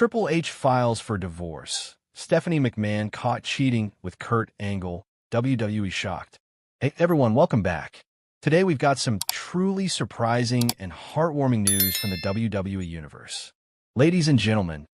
Triple H files for divorce. Stephanie McMahon caught cheating with Kurt Angle. WWE shocked. Hey everyone, welcome back. Today we've got some truly surprising and heartwarming news from the WWE Universe. Ladies and gentlemen,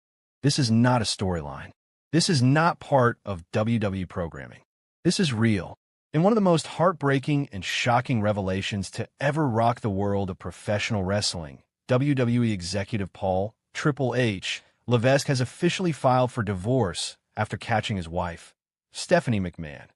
this is not a storyline. This is not part of WWE programming. This is real. In one of the most heartbreaking and shocking revelations to ever rock the world of professional wrestling, WWE executive Paul Triple H Levesque has officially filed for divorce after catching his wife, Stephanie McMahon,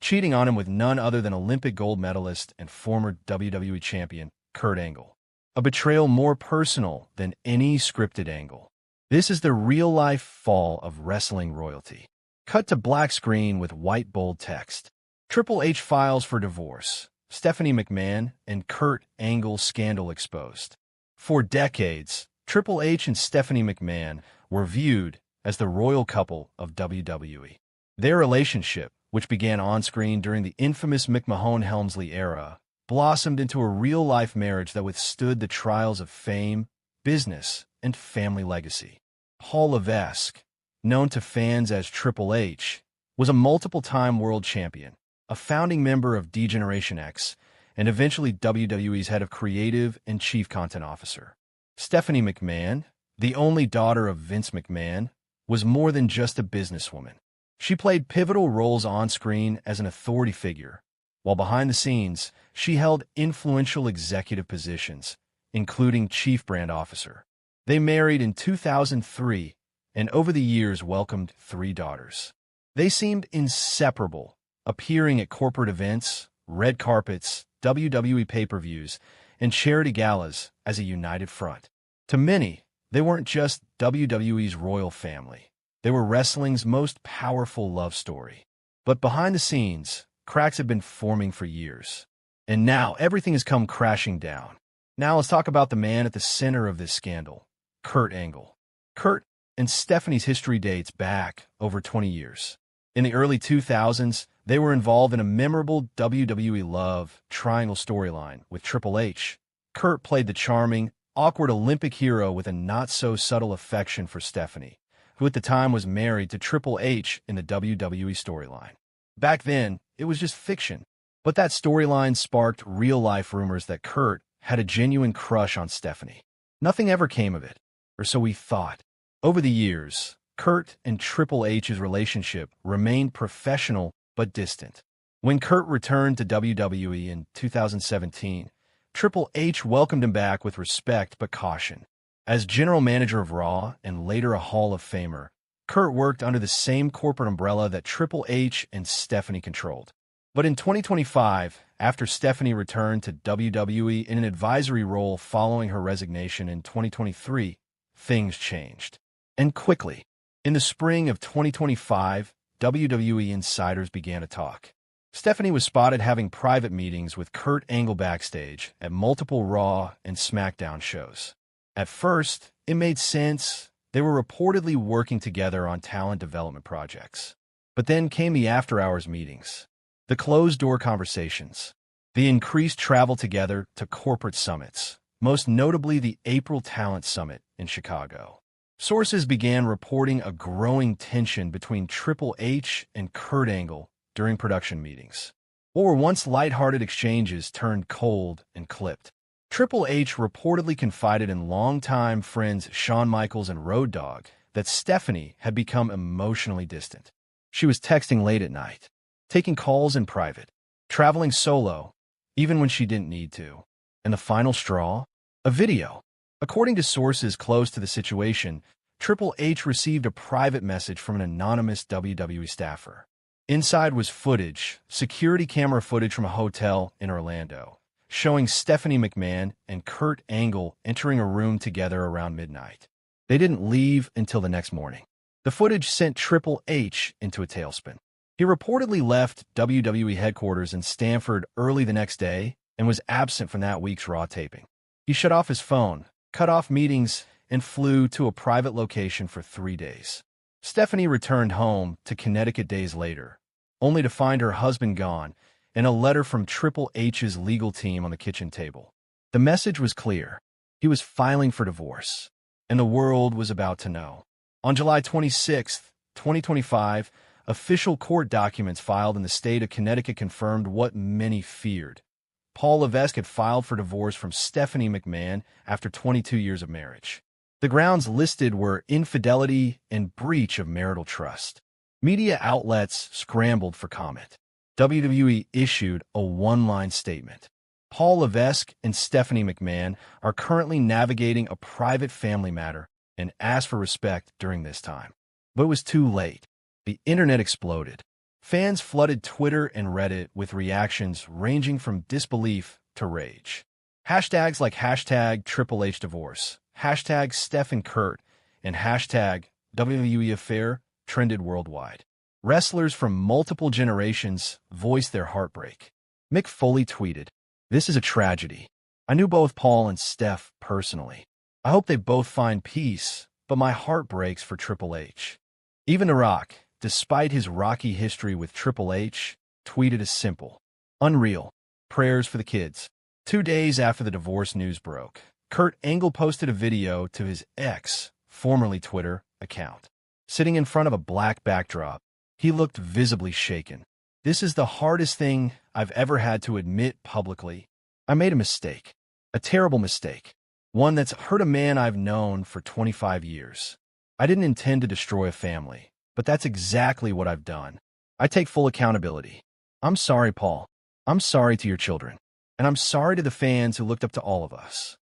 cheating on him with none other than Olympic gold medalist and former WWE champion Kurt Angle. A betrayal more personal than any scripted angle. This is the real-life fall of wrestling royalty. Cut to black screen with white bold text. Triple H files for divorce. Stephanie McMahon and Kurt Angle scandal exposed. For decades, Triple H and Stephanie McMahon were viewed as the royal couple of WWE. Their relationship, which began on-screen during the infamous McMahon-Helmsley era, blossomed into a real-life marriage that withstood the trials of fame, business, and family legacy. Paul Levesque, known to fans as Triple H, was a multiple-time world champion, a founding member of Generation X, and eventually WWE's head of creative and chief content officer. Stephanie McMahon, the only daughter of Vince McMahon, was more than just a businesswoman. She played pivotal roles on-screen as an authority figure, while behind the scenes, she held influential executive positions, including chief brand officer. They married in 2003 and over the years welcomed 3 daughters. They seemed inseparable, appearing at corporate events, red carpets, WWE pay-per-views, and charity galas as a united front. To many, they weren't just WWE's royal family. They were wrestling's most powerful love story. But behind the scenes, cracks had been forming for years. And now everything has come crashing down. Now let's talk about the man at the center of this scandal, Kurt Angle. Kurt and Stephanie's history dates back over 20 years. In the early 2000s, they were involved in a memorable WWE love triangle storyline with Triple H. Kurt played the charming, awkward Olympic hero with a not-so-subtle affection for Stephanie, who at the time was married to Triple H in the WWE storyline. Back then, it was just fiction, but that storyline sparked real-life rumors that Kurt had a genuine crush on Stephanie. Nothing ever came of it, or so we thought. Over the years, Kurt and Triple H's relationship remained professional but distant. When Kurt returned to WWE in 2017, Triple H welcomed him back with respect but caution. As general manager of Raw and later a Hall of Famer, Kurt worked under the same corporate umbrella that Triple H and Stephanie controlled. But in 2025, after Stephanie returned to WWE in an advisory role following her resignation in 2023, things changed. And quickly. In the spring of 2025, WWE insiders began to talk. Stephanie was spotted having private meetings with Kurt Angle backstage at multiple Raw and SmackDown shows. At first, it made sense. They were reportedly working together on talent development projects. But then came the after-hours meetings, the closed-door conversations, the increased travel together to corporate summits, most notably the April Talent Summit in Chicago. Sources began reporting a growing tension between Triple H and Kurt Angle during production meetings. What were once lighthearted exchanges turned cold and clipped. Triple H reportedly confided in longtime friends Shawn Michaels and Road Dogg that Stephanie had become emotionally distant. She was texting late at night, taking calls in private, traveling solo, even when she didn't need to. And the final straw? A video. According to sources close to the situation, Triple H received a private message from an anonymous WWE staffer. Inside was footage, security camera footage from a hotel in Orlando, showing Stephanie McMahon and Kurt Angle entering a room together around midnight. They didn't leave until the next morning. The footage sent Triple H into a tailspin. He reportedly left WWE headquarters in Stamford early the next day and was absent from that week's Raw taping. He shut off his phone, cut off meetings, and flew to a private location for 3 days. Stephanie returned home to Connecticut days later, only to find her husband gone and a letter from Triple H's legal team on the kitchen table. The message was clear. He was filing for divorce, and the world was about to know. On July 26, 2025, official court documents filed in the state of Connecticut confirmed what many feared. Paul Levesque had filed for divorce from Stephanie McMahon after 22 years of marriage. The grounds listed were infidelity and breach of marital trust. Media outlets scrambled for comment. WWE issued a one-line statement. Paul Levesque and Stephanie McMahon are currently navigating a private family matter and asked for respect during this time. But it was too late. The internet exploded. Fans flooded Twitter and Reddit with reactions ranging from disbelief to rage. Hashtags like hashtag Triple H divorce, hashtag Steph and Kurt, and hashtag WWE affair trended worldwide. Wrestlers from multiple generations voiced their heartbreak. Mick Foley tweeted, "This is a tragedy. I knew both Paul and Steph personally. I hope they both find peace, but my heart breaks for Triple H." Even The Rock, despite his rocky history with Triple H, tweeted a simple, "Unreal. Prayers for the kids." 2 days after the divorce news broke, Kurt Angle posted a video to his X, formerly Twitter, account. Sitting in front of a black backdrop, he looked visibly shaken. "This is the hardest thing I've ever had to admit publicly. I made a mistake. A terrible mistake. One that's hurt a man I've known for 25 years. I didn't intend to destroy a family, but that's exactly what I've done. I take full accountability. I'm sorry, Paul. I'm sorry to your children. And I'm sorry to the fans who looked up to all of us."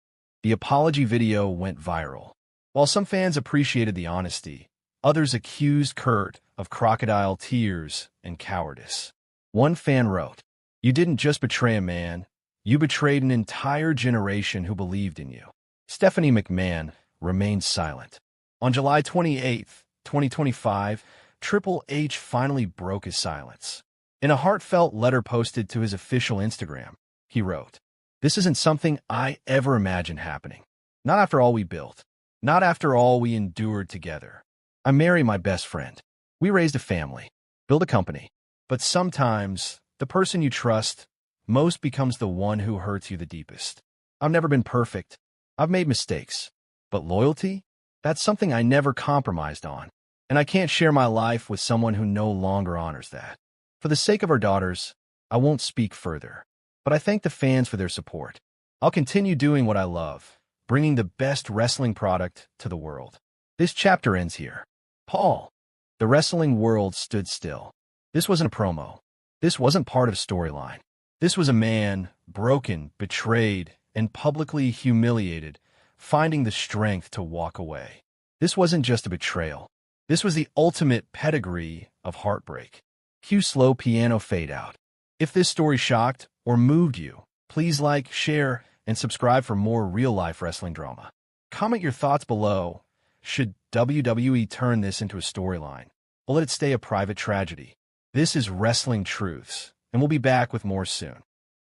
The apology video went viral. While some fans appreciated the honesty, others accused Kurt of crocodile tears and cowardice. One fan wrote, "You didn't just betray a man, you betrayed an entire generation who believed in you." Stephanie McMahon remained silent. On July 28, 2025, Triple H finally broke his silence. In a heartfelt letter posted to his official Instagram, he wrote, "This isn't something I ever imagined happening. Not after all we built. Not after all we endured together. I marry my best friend. We raised a family, build a company. But sometimes, the person you trust most becomes the one who hurts you the deepest. I've never been perfect. I've made mistakes. But loyalty? That's something I never compromised on. And I can't share my life with someone who no longer honors that. For the sake of our daughters, I won't speak further. But I thank the fans for their support. I'll continue doing what I love, bringing the best wrestling product to the world." This chapter ends here. Paul. The wrestling world stood still. This wasn't a promo. This wasn't part of a storyline. This was a man, broken, betrayed, and publicly humiliated, finding the strength to walk away. This wasn't just a betrayal. This was the ultimate pedigree of heartbreak. Cue slow piano fade out. If this story shocked or moved you, please like, share, and subscribe for more real-life wrestling drama. Comment your thoughts below. Should WWE turn this into a storyline, or let it stay a private tragedy? This is Wrestling Truths, and we'll be back with more soon.